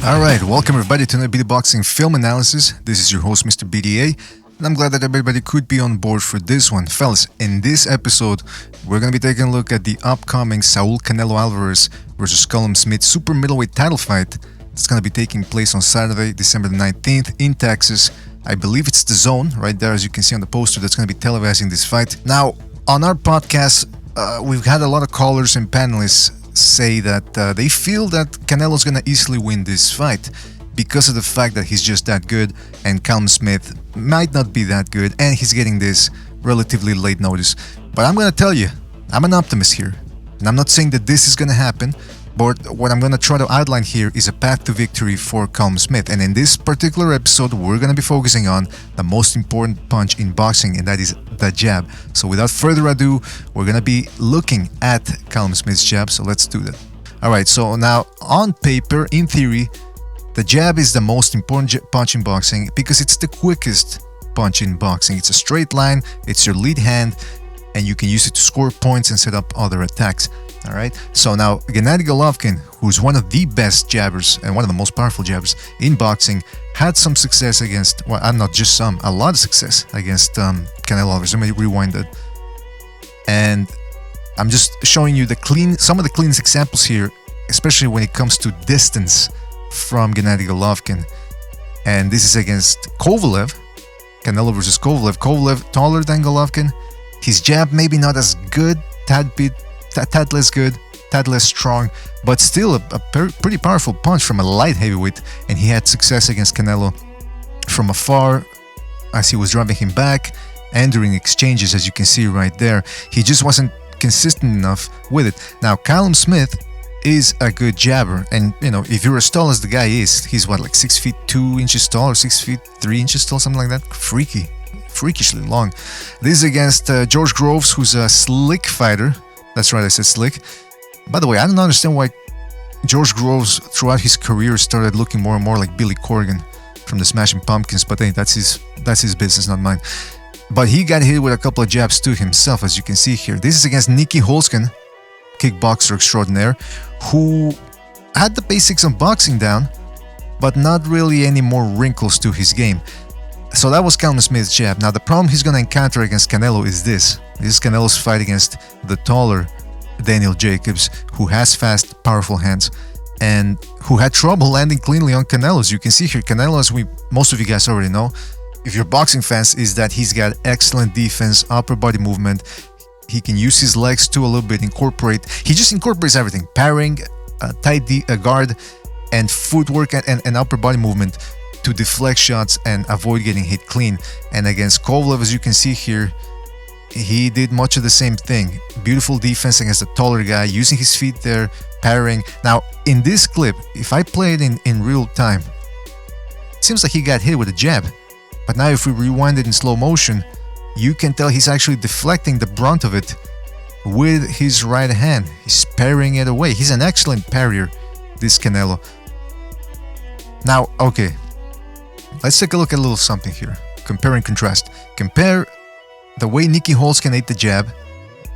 Alright, welcome everybody to another BD Boxing Film Analysis. This is your host, Mr. BDA, and I'm glad that everybody could be on board for this one. Fellas, in this episode, we're going to be taking a look at the upcoming Saul Canelo Alvarez versus Callum Smith super middleweight title fight. It's going to be taking place on Saturday, December the 19th in Texas. I believe it's the Zone, right there as you can see on the poster, that's going to be televising this fight. Now, on our podcast, we've had a lot of callers and panelists say that they feel that Canelo's gonna easily win this fight because of the fact that he's just that good and Callum Smith might not be that good and he's getting this relatively late notice. But I'm gonna tell you, I'm an optimist here, and I'm not saying that this is gonna happen, but what I'm gonna try to outline here is a path to victory for Callum Smith. And in this particular episode, we're gonna be focusing on the most important punch in boxing, and that is the jab. So without further ado, we're gonna be looking at Callum Smith's jab, so let's do that. Alright, so now on paper, in theory, the jab is the most important punch in boxing because it's the quickest punch in boxing. It's a straight line, it's your lead hand, and you can use it to score points and set up other attacks. Alright, so now Gennady Golovkin, who's one of the best jabbers and one of the most powerful jabbers in boxing, had some success against, well, not just some, a lot of success against Canelo Alvarez. Let me rewind that. And I'm just showing you some of the cleanest examples here, especially when it comes to distance from Gennady Golovkin. And this is against Kovalev, Canelo versus Kovalev. Kovalev taller than Golovkin. His jab maybe not as good, tad less good, tad less strong, but still a pretty powerful punch from a light heavyweight, and he had success against Canelo from afar as he was driving him back and during exchanges, as you can see right there. He just wasn't consistent enough with it. Now, Callum Smith is a good jabber, and you know, if you're as tall as the guy is, he's what, like 6 feet 2 inches tall or 6 feet 3 inches tall, something like that. Freakishly long. This is against George Groves, who's a slick fighter. That's right, I said slick. By the way, I don't understand why George Groves throughout his career started looking more and more like Billy Corgan from the Smashing Pumpkins, but hey, that's his business, not mine. But he got hit with a couple of jabs too himself, as you can see here. This is against Nicky Holzken, kickboxer extraordinaire, who had the basics of boxing down, but not really any more wrinkles to his game. So that was Callum Smith's jab. Now the problem he's going to encounter against Canelo is this. This is Canelo's fight against the taller Daniel Jacobs, who has fast, powerful hands, and who had trouble landing cleanly on Canelo. As you can see here, Canelo, as most of you guys already know, if you're boxing fans, is that he's got excellent defense, upper body movement. He can use his legs too a little bit, he just incorporates everything, parrying, tight guard, and footwork and upper body movement to deflect shots and avoid getting hit clean. And against Kovalev, as you can see here, he did much of the same thing. Beautiful defense against a taller guy, using his feet there, parrying. Now, in this clip, if I play it in real time, it seems like he got hit with a jab. But now if we rewind it in slow motion, you can tell he's actually deflecting the brunt of it with his right hand. He's parrying it away. He's an excellent parrier, this Canelo. Now, okay, let's take a look at a little something here. Compare and contrast. Compare the way Nicky Holzken ate the jab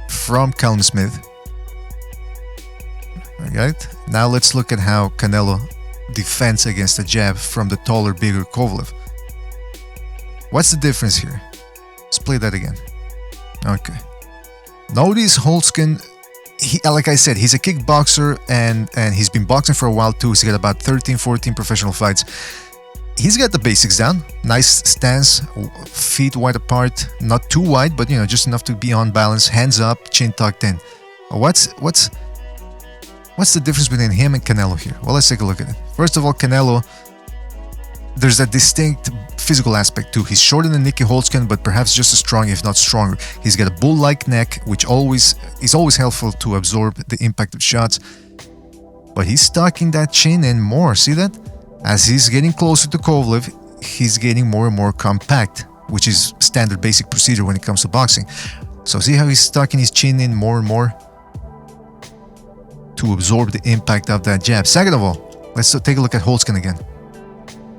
from Callum Smith. Alright, now let's look at how Canelo defends against the jab from the taller, bigger Kovalev. What's the difference here? Let's play that again. Okay. Notice Holzken, like I said, he's a kickboxer and he's been boxing for a while too. He's got about 13, 14 professional fights. He's got the basics down. Nice stance, feet wide apart, not too wide, but you know, just enough to be on balance. Hands up, chin tucked in. What's the difference between him and Canelo here? Well, let's take a look at it. First of all, Canelo, there's a distinct physical aspect too. He's shorter than Nicky Holzken, but perhaps just as strong, if not stronger. He's got a bull-like neck, which is always helpful to absorb the impact of shots. But he's tucking that chin in more. See that? As he's getting closer to Kovalev, he's getting more and more compact, which is standard basic procedure when it comes to boxing. So see how he's tucking his chin in more and more to absorb the impact of that jab. Second of all, let's take a look at Holzken again.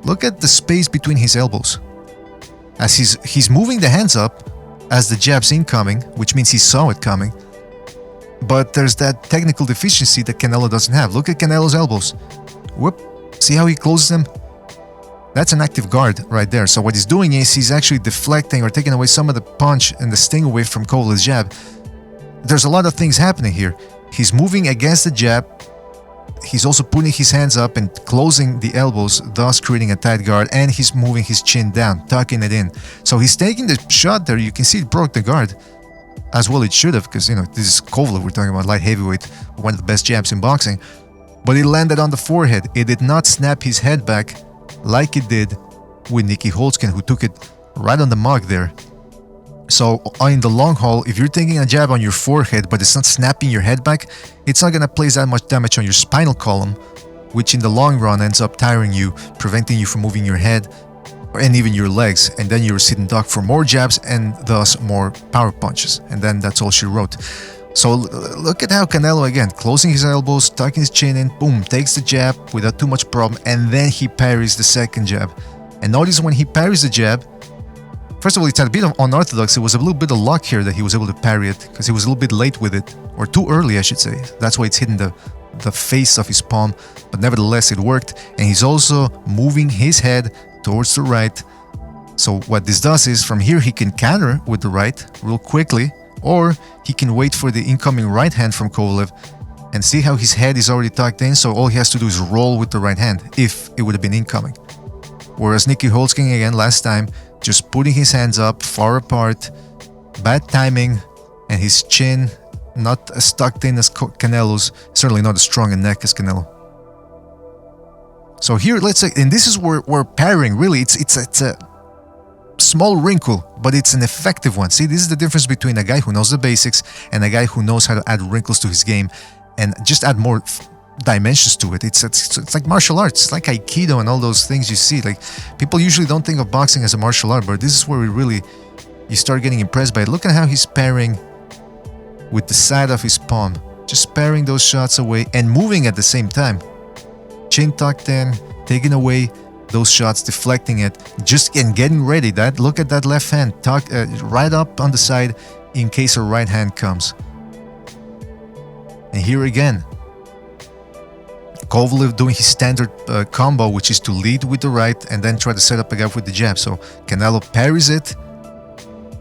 Look at the space between his elbows. As he's moving the hands up as the jab's incoming, which means he saw it coming. But there's that technical deficiency that Canelo doesn't have. Look at Canelo's elbows. Whoop, See how he closes them? That's an active guard right there. So what he's doing is he's actually deflecting or taking away some of the punch and the sting away from Kovalev's jab. There's a lot of things happening here. He's moving against the jab. He's also putting his hands up and closing the elbows, thus creating a tight guard, and he's moving his chin down, tucking it in. So he's taking the shot there. You can see it broke the guard. As well it should have, because, you know, this is Kovalev, we're talking about light heavyweight, one of the best jabs in boxing. But it landed on the forehead. It did not snap his head back like it did with Nicky Holtzken, who took it right on the mug there. So in the long haul, if you're taking a jab on your forehead but it's not snapping your head back, it's not going to place that much damage on your spinal column, which in the long run ends up tiring you, preventing you from moving your head and even your legs, and then you're sitting duck for more jabs and thus more power punches, and then that's all she wrote. So look at how Canelo, again, closing his elbows, tucking his chin in, boom, takes the jab without too much problem, and then he parries the second jab. And notice when he parries the jab, first of all, it's a bit of unorthodox. It was a little bit of luck here that he was able to parry it, because he was a little bit late with it, or too early, I should say. That's why it's hitting the face of his palm, but nevertheless it worked. And he's also moving his head towards the right. So what this does is, from here he can counter with the right real quickly, or he can wait for the incoming right hand from Kovalev, and see how his head is already tucked in, so all he has to do is roll with the right hand, if it would have been incoming. Whereas Nicky Holtzken, again, last time, just putting his hands up, far apart, bad timing, and his chin not as tucked in as Canelo's, certainly not as strong a neck as Canelo. So here, let's say, and this is where we're parrying, really, it's a small wrinkle, but it's an effective one. See, this is the difference between a guy who knows the basics and a guy who knows how to add wrinkles to his game and just add more dimensions to it. It's like martial arts. It's like Aikido and all those things you see. Like, people usually don't think of boxing as a martial art, but this is where you start getting impressed by it. Look at how he's parrying with the side of his palm, just parrying those shots away and moving at the same time. Chin tucked in, taking away those shots, deflecting it, just getting ready. Look at that left hand, right up on the side in case a right hand comes. And here again, Kovalev doing his standard combo, which is to lead with the right and then try to set up a gap with the jab. So Canelo parries it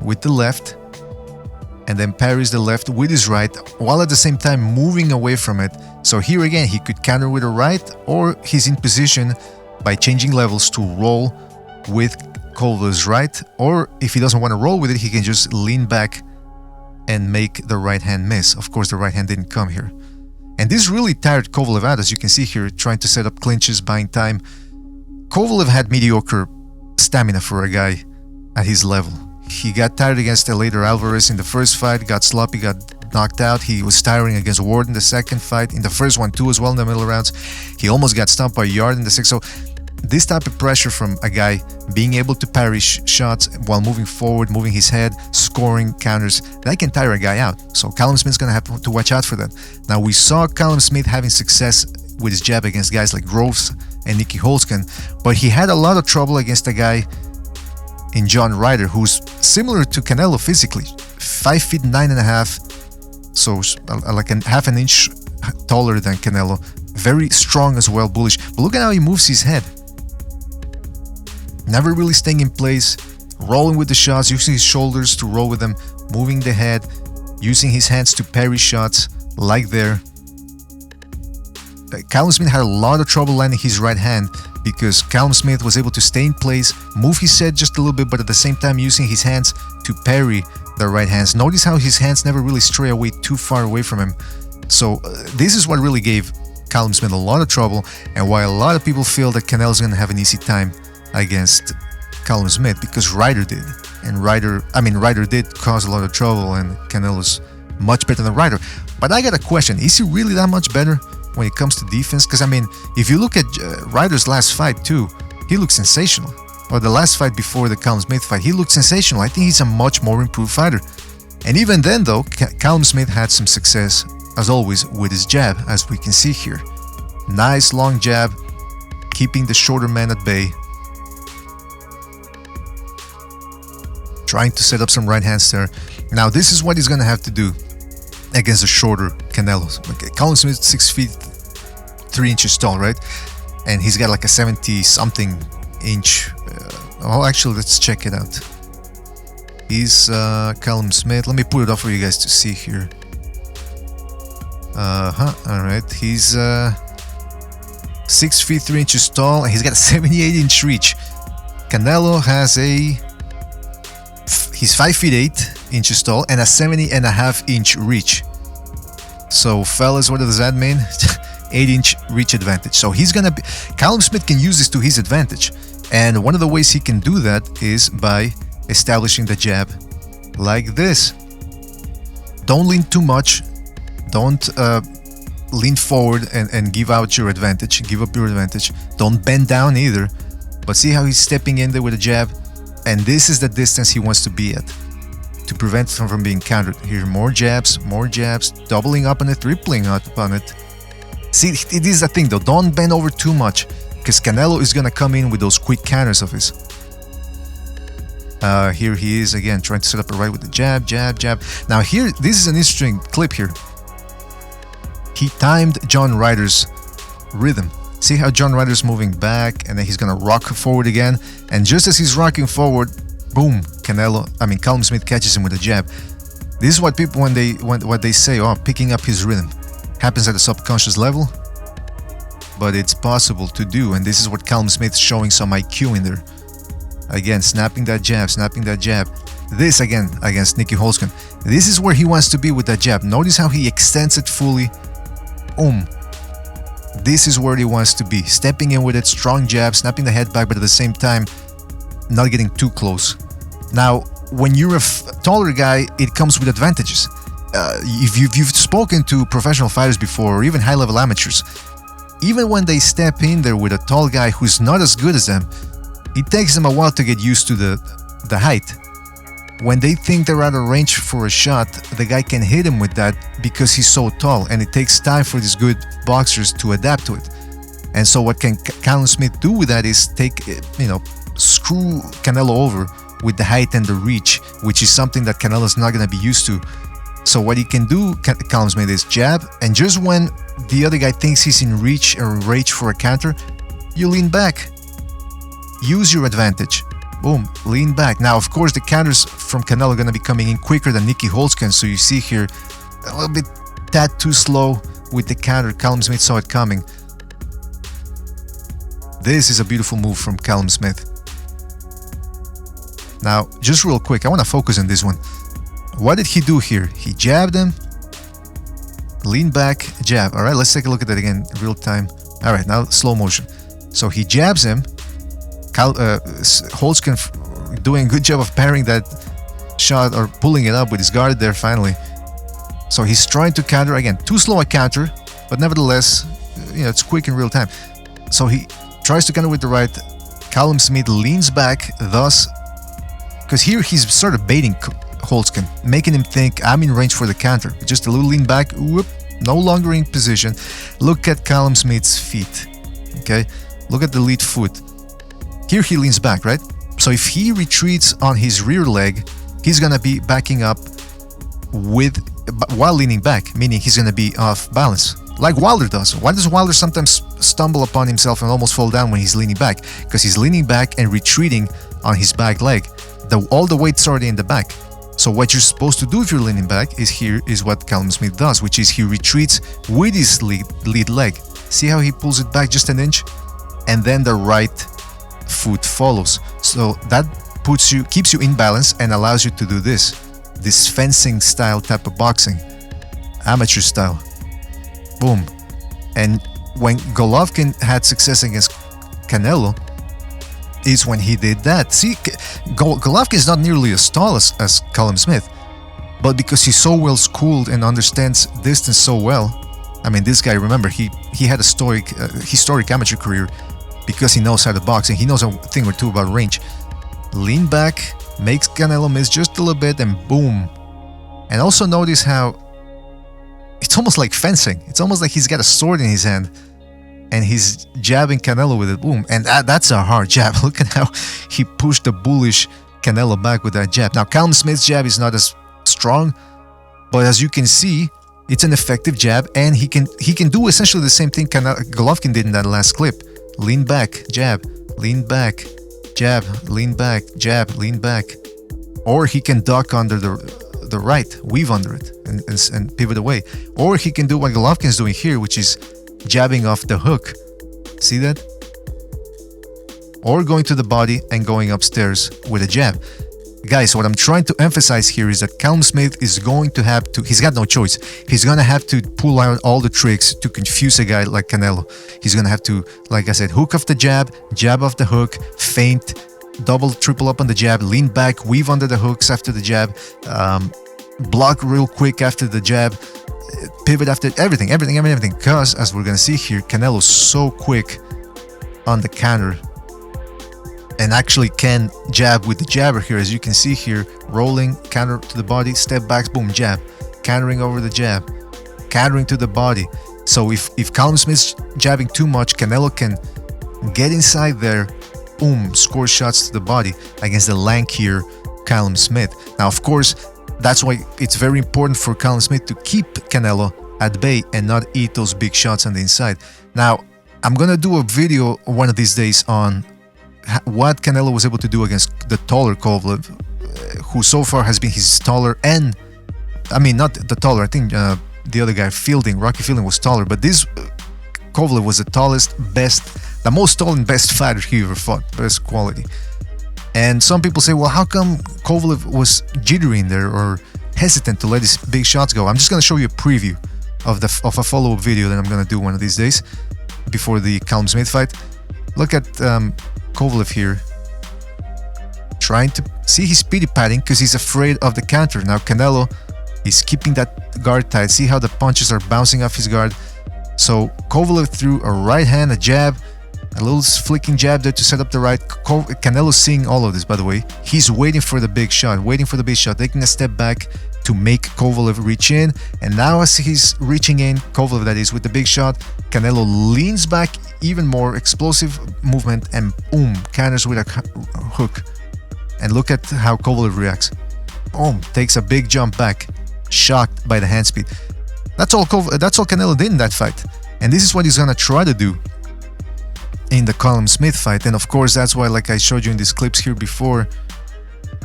with the left and then parries the left with his right, while at the same time moving away from it. So here again, he could counter with a right, or he's in position by changing levels to roll with Kovalev's right, or if he doesn't want to roll with it, he can just lean back and make the right hand miss. Of course, the right hand didn't come here. And this really tired Kovalev out, as you can see here, trying to set up clinches, buying time. Kovalev had mediocre stamina for a guy at his level. He got tired against later Alvarez in the first fight, got sloppy, got knocked out. He was tiring against Ward in the second fight, in the first one too as well in the middle rounds. He almost got stumped by Yard in the sixth. So this type of pressure from a guy being able to parry shots while moving forward, moving his head, scoring counters, that can tire a guy out. So Callum Smith's going to have to watch out for that. Now, we saw Callum Smith having success with his jab against guys like Groves and Nicky Holtzken, but he had a lot of trouble against a guy in John Ryder, who's similar to Canelo physically, 5 feet 9.5, so like half an inch taller than Canelo, very strong as well, bullish. But look at how he moves his head. Never really staying in place, rolling with the shots, using his shoulders to roll with them, moving the head, using his hands to parry shots, like there. Callum Smith had a lot of trouble landing his right hand because Callum Smith was able to stay in place, move his head just a little bit, but at the same time using his hands to parry the right hands. Notice how his hands never really stray away too far away from him. So this is what really gave Callum Smith a lot of trouble, and why a lot of people feel that Canelo's going to have an easy time against Callum Smith, because Ryder did. And Ryder did cause a lot of trouble, and Canelo's much better than Ryder. But I got a question, is he really that much better when it comes to defense? Because I mean, if you look at Ryder's last fight too, he looked sensational. Or the last fight before the Callum Smith fight, he looked sensational. I think he's a much more improved fighter. And even then though, Callum Smith had some success, as always, with his jab, as we can see here. Nice long jab, keeping the shorter man at bay. Trying to set up some right hands there. Now this is what he's going to have to do against the shorter Canelo. Okay, Callum Smith 6 feet 3 inches tall, right? and he's got like a 70-something inch. Oh, actually, let's check it out. He's Callum Smith. Let me put it up for you guys to see here. Alright, he's 6 feet 3 inches tall, and he's got a 78-inch reach. Canelo has he's 5 feet 8 inches tall and a 70.5-inch reach. So fellas, what does that mean? 8-inch reach advantage. So he's gonna be, Callum Smith can use this to his advantage, and one of the ways he can do that is by establishing the jab like this. Don't lean too much. Don't lean forward and give out your advantage, give up your advantage. Don't bend down either. But see how he's stepping in there with a jab, and this is the distance he wants to be at to prevent him from being countered. Here, more jabs, doubling up on it, tripling up on it. See, it is the thing though, don't bend over too much, because Canelo is gonna come in with those quick counters of his. Here he is again, trying to set up a right with the jab. Now here, this is an interesting clip here. He timed John Ryder's rhythm. See how John Ryder's moving back, and then he's gonna rock forward again, and just as he's rocking forward, boom, Callum Smith catches him with a jab. This is what people, when they say, oh, picking up his rhythm, happens at a subconscious level, but it's possible to do, and this is what Callum Smith's showing some IQ in there. Again, snapping that jab. This again against Nicky Holzken. This is where he wants to be with that jab. Notice how he extends it fully. Boom. This is where he wants to be. Stepping in with it, strong jab, snapping the head back, but at the same time, not getting too close. Now, when you're a taller guy, it comes with advantages. If you've spoken to professional fighters before, or even high-level amateurs, even when they step in there with a tall guy who's not as good as them, it takes them a while to get used to the height. When they think they're out of range for a shot, the guy can hit him with that because he's so tall, and it takes time for these good boxers to adapt to it. And so what can Callum Smith do with that is screw Canelo over with the height and the reach, which is something that Canelo's not going to be used to. So what he can do, Callum Smith, is jab, and just when the other guy thinks he's in reach or range for a counter, you lean back. Use your advantage. Boom, lean back. Now, of course, the counters from Canelo are going to be coming in quicker than Nicky Holzken, so you see here a little bit too slow with the counter. Callum Smith saw it coming. This is a beautiful move from Callum Smith. Now, just real quick, I want to focus on this one. What did he do here? He jabbed him, lean back, jab. All right, let's take a look at that again, real time. All right, now slow motion. So he jabs him. Holzken doing a good job of parrying that shot, or pulling it up with his guard there finally. So he's trying to counter again. Too slow a counter, but nevertheless, it's quick in real time. So he tries to counter with the right. Callum Smith leans back, thus, because here he's sort of baiting Holzken, making him think I'm in range for the counter. Just a little lean back, whoop, no longer in position. Look at Callum Smith's feet. Okay, look at the lead foot. Here he leans back, right? So if he retreats on his rear leg, he's gonna be backing up while leaning back, meaning he's gonna be off balance, like Wilder does. Why does Wilder sometimes stumble upon himself and almost fall down when he's leaning back? Because he's leaning back and retreating on his back leg. All the weight's already in the back. So what you're supposed to do if you're leaning back is what Callum Smith does, which is he retreats with his lead leg. See how he pulls it back just an inch, and then the right foot follows. So that keeps you in balance and allows you to do this fencing style type of boxing, amateur style. Boom. And when Golovkin had success against Canelo is when he did that. See, Golovkin is not nearly as tall as Callum Smith, but because he's so well schooled and understands distance so well. I mean, this guy, remember, he had a historic amateur career because he knows how to box and he knows a thing or two about range. Lean back, makes Canelo miss just a little bit, and boom. And also notice how it's almost like fencing. It's almost like he's got a sword in his hand and he's jabbing Canelo with it, boom. And that's a hard jab. Look at how he pushed the bullish Canelo back with that jab. Now, Callum Smith's jab is not as strong, but as you can see, it's an effective jab, and he can do essentially the same thing Golovkin did in that last clip. lean back, jab, lean back, jab, lean back, jab, lean back. Or he can duck under the right, weave under it, and pivot away. Or he can do what Golovkin's doing here, which is jabbing off the hook. See that? Or going to the body and going upstairs with a jab. Guys, what I'm trying to emphasize here is that Callum Smith is going to have to, he's got no choice. He's going to have to pull out all the tricks to confuse a guy like Canelo. He's going to have to, like I said, hook off the jab off the hook, feint, double, triple up on the jab, lean back, weave under the hooks after the jab, block real quick after the jab, pivot after everything. Because, as we're going to see here, Canelo's so quick on the counter and actually can jab with the jabber here, as you can see here, rolling, counter to the body, step back, boom, jab, countering over the jab, countering to the body. So if Callum Smith's jabbing too much, Canelo can get inside there, boom, score shots to the body against the lankier Callum Smith. Now, of course, that's why it's very important for Callum Smith to keep Canelo at bay and not eat those big shots on the inside. Now, I'm gonna do a video one of these days on what Canelo was able to do against the taller Kovalev, who so far has been his taller and, I mean, not the taller, I think the other guy, Rocky Fielding was taller, but this Kovalev was the tallest, best, the most tall and best fighter he ever fought, best quality. And some people say, well, how come Kovalev was jittery in there or hesitant to let his big shots go? I'm just going to show you a preview of a follow-up video that I'm going to do one of these days before the Callum Smith fight. Look at Kovalev here, trying to see he's speedy padding because he's afraid of the counter. Now Canelo is keeping that guard tight. See how the punches are bouncing off his guard. So Kovalev threw a right hand, a jab, a little flicking jab there to set up the right. Canelo's seeing all of this, by the way. He's waiting for the big shot, taking a step back to make Kovalev reach in. And now as he's reaching in, Kovalev that is, with the big shot, Canelo leans back even more, explosive movement, and boom, counters with a hook. And look at how Kovalev reacts. Boom, takes a big jump back, shocked by the hand speed. That's all Canelo did in that fight. And this is what he's gonna try to do in the Callum Smith fight. And of course, that's why, like I showed you in these clips here before,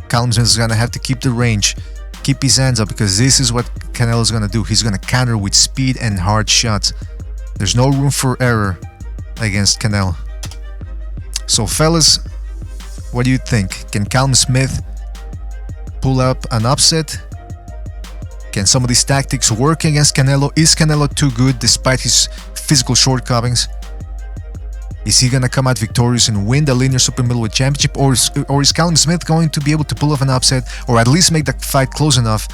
Callum Smith is gonna have to keep the range, keep his hands up, because this is what Canelo's gonna do. He's gonna counter with speed and hard shots. There's no room for error against Canelo. So fellas, what do you think? Can Callum Smith pull up an upset? Can some of these tactics work against Canelo? Is Canelo too good despite his physical shortcomings? Is he gonna come out victorious and win the linear super middleweight championship, or is Callum Smith going to be able to pull off an upset, or at least make the fight close enough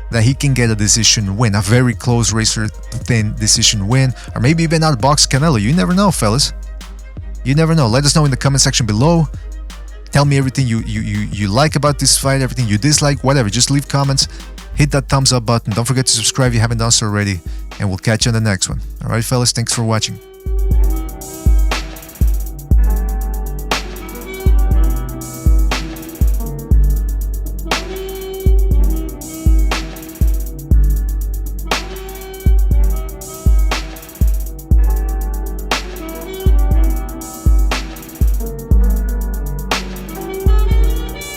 that he can get a decision win, a very close, razor-thin decision win, or maybe even outbox Canelo? You never know, fellas. You never know. Let us know in the comment section below. Tell me everything you like about this fight, everything you dislike, whatever. Just leave comments. Hit that thumbs up button. Don't forget to subscribe if you haven't done so already, and we'll catch you on the next one. All right, fellas. Thanks for watching.